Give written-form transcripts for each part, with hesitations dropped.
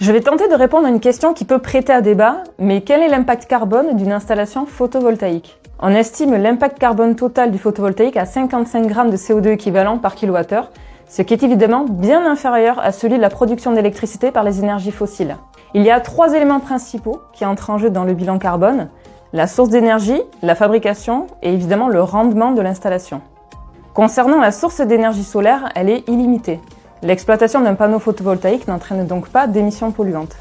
Je vais tenter de répondre à une question qui peut prêter à débat, mais quel est l'impact carbone d'une installation photovoltaïque? On estime l'impact carbone total du photovoltaïque à 55 grammes de CO2 équivalent par kilowattheure, ce qui est évidemment bien inférieur à celui de la production d'électricité par les énergies fossiles. Il y a 3 éléments principaux qui entrent en jeu dans le bilan carbone: la source d'énergie, la fabrication et évidemment le rendement de l'installation. Concernant la source d'énergie solaire, elle est illimitée. L'exploitation d'un panneau photovoltaïque n'entraîne donc pas d'émissions polluantes.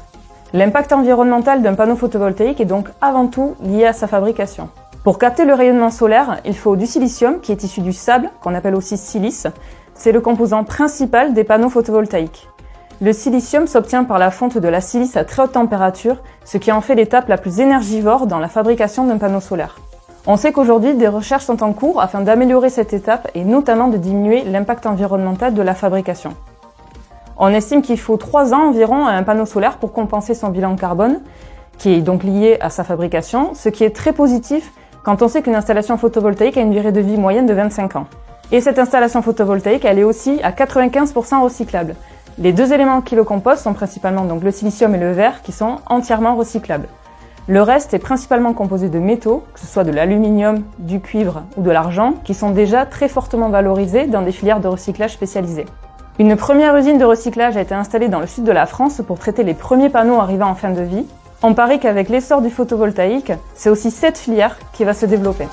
L'impact environnemental d'un panneau photovoltaïque est donc avant tout lié à sa fabrication. Pour capter le rayonnement solaire, il faut du silicium qui est issu du sable, qu'on appelle aussi silice. C'est le composant principal des panneaux photovoltaïques. Le silicium s'obtient par la fonte de la silice à très haute température, ce qui en fait l'étape la plus énergivore dans la fabrication d'un panneau solaire. On sait qu'aujourd'hui, des recherches sont en cours afin d'améliorer cette étape et notamment de diminuer l'impact environnemental de la fabrication. On estime qu'il faut 3 ans environ à un panneau solaire pour compenser son bilan carbone, qui est donc lié à sa fabrication, ce qui est très positif quand on sait qu'une installation photovoltaïque a une durée de vie moyenne de 25 ans. Et cette installation photovoltaïque, elle est aussi à 95% recyclable. Les 2 éléments qui le composent sont principalement donc le silicium et le verre qui sont entièrement recyclables. Le reste est principalement composé de métaux, que ce soit de l'aluminium, du cuivre ou de l'argent, qui sont déjà très fortement valorisés dans des filières de recyclage spécialisées. Une première usine de recyclage a été installée dans le sud de la France pour traiter les premiers panneaux arrivant en fin de vie. On parie qu'avec l'essor du photovoltaïque, c'est aussi cette filière qui va se développer.